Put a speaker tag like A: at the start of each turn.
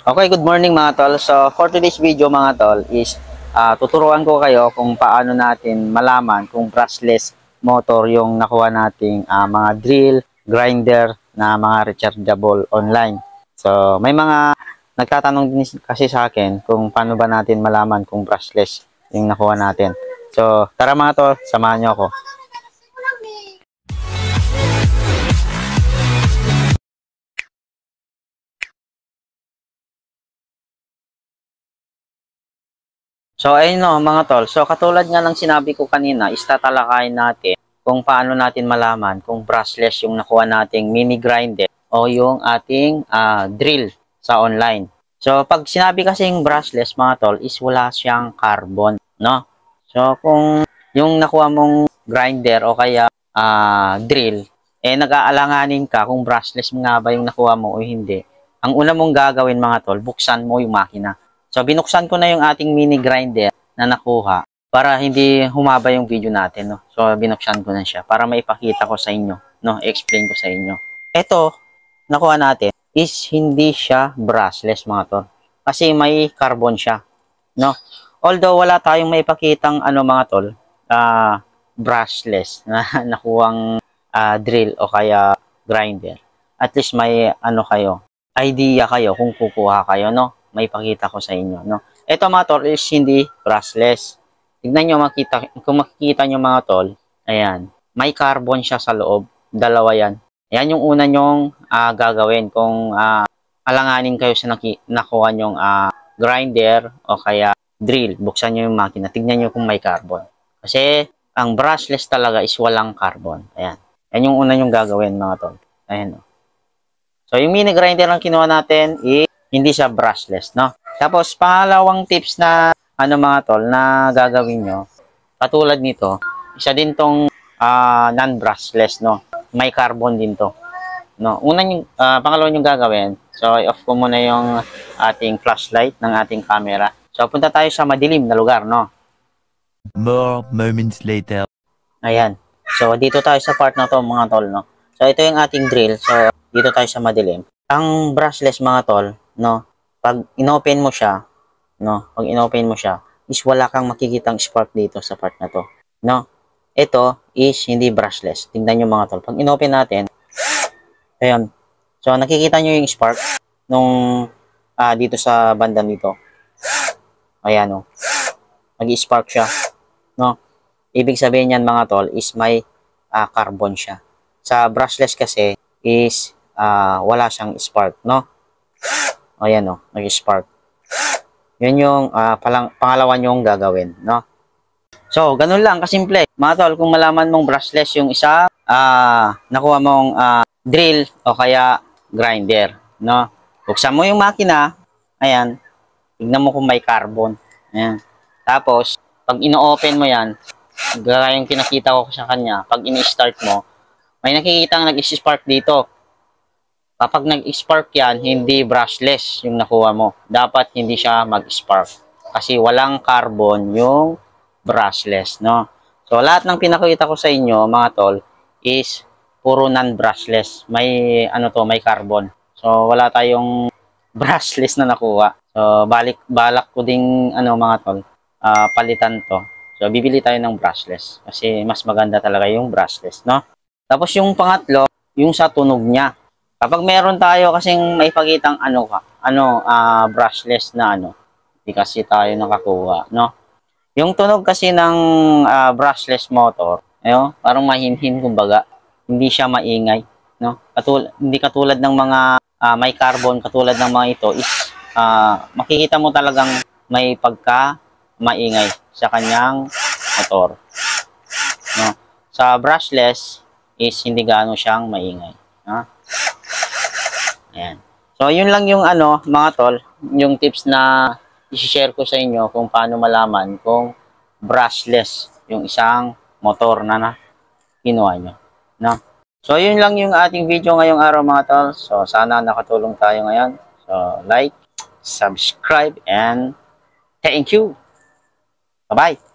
A: Okay, good morning mga tol. So, for today's video mga tol is tuturuan ko kayo kung paano natin malaman kung brushless motor yung nakuha nating mga drill, grinder na mga rechargeable online. So, may mga nagtatanong din kasi sa akin kung paano ba natin malaman kung brushless yung nakuha natin. So, tara mga tol, samahan nyo ako. So, ayun no, mga tol. So, katulad nga ng sinabi ko kanina, tatalakayin natin kung paano natin malaman kung brushless yung nakuha nating mini grinder o yung ating drill sa online. So, pag sinabi kasing brushless, mga tol, is wala siyang carbon, no? So, kung yung nakuha mong grinder o kaya drill, nag-aalanganin ka kung brushless nga ba yung nakuha mo o hindi. Ang una mong gagawin, mga tol, buksan mo yung makina. So, binuksan ko na yung ating mini grinder na nakuha para hindi humaba yung video natin, no? So, binuksan ko na siya para maipakita ko sa inyo, no? I-explain ko sa inyo. Ito, nakuha natin is hindi siya brushless, mga tol. Kasi may carbon siya, no? Although wala tayong maipakitang mga tol, brushless na nakuhang drill o kaya grinder. At least may kayo, idea kayo kung kukuha kayo, no? May pakita ko sa inyo, no? Ito mga tol is hindi brushless. Tignan nyo, kung makikita nyo mga tol, ayan, may carbon siya sa loob, dalawa yan. Ayan yung una nyong gagawin kung alanganin kayo sa nakuha nyong grinder o kaya drill. Buksan nyo yung makina, tignan nyo kung may carbon. Kasi ang brushless talaga is walang carbon. Ayan, yan yung una nyong gagawin mga tol. Ayan, no? So yung mini grinder ang kinuha natin is hindi siya brushless, no? Tapos, pangalawang tips na, mga tol, na gagawin nyo, katulad nito, isa din tong non-brushless, no? May carbon din to, no? Pangalawa yung gagawin, so, i-off ko muna yung ating flashlight ng ating camera. So, punta tayo sa madilim na lugar, no?
B: More moments later.
A: Ayan. So, dito tayo sa part na to, mga tol, no? So, ito yung ating drill. So, dito tayo sa madilim. Ang brushless, mga tol, no? Pag inopen mo siya, no? Pag inopen mo siya, is wala kang makikitang spark dito sa part na to, no? Ito is hindi brushless. Tingnan niyo mga tol. Pag inopen natin, ayun. So nakikita niyo yung spark nung dito sa banda nito. Ayan, oh. Nag-spark siya, no? Ibig sabihin niyan mga tol is may carbon siya. Sa brushless kasi is wala siyang spark, no? Ayan, oh, nag-spark. Yun yung pangalawa nyong gagawin, no? So, ganun lang, kasimple. Mga tol, kung malaman mong brushless yung isa, nakuha mong drill o kaya grinder, no? Buksan mo yung makina, ayan, tignan mo kung may carbon. Ayan. Tapos, pag ino-open mo yan, gaya yung pinakita ko sa kanya, pag ini-start mo, may nakikita nag-spark dito. Kapag nag-spark yan, hindi brushless yung nakuha mo. Dapat hindi siya mag-spark. Kasi walang carbon yung brushless, no? So, lahat ng pinakita ko sa inyo, mga tol, is puro non-brushless. May, may carbon. So, wala tayong brushless na nakuha. So, balak ko ding, mga tol, palitan to. So, bibili tayo ng brushless. Kasi mas maganda talaga yung brushless, no? Tapos yung pangatlo, yung sa tunog niya. Kapag meron tayo kasing may pagitang brushless na hindi kasi tayo nakakuha, no? Yung tunog kasi ng brushless motor, parang mahinhin kumbaga, hindi siya maingay, no? Hindi katulad ng mga may carbon katulad ng mga ito is makikita mo talagang may pagka maingay sa kanyang motor, no? Sa brushless is hindi gaano siyang maingay, no? Ayan. So, yun lang yung mga tol, yung tips na i-share ko sa inyo kung paano malaman kung brushless yung isang motor na kinuha nyo, no? So, yun lang yung ating video ngayong araw, mga tol. So, sana nakatulong tayo ngayon. So, like, subscribe, and thank you. Bye-bye.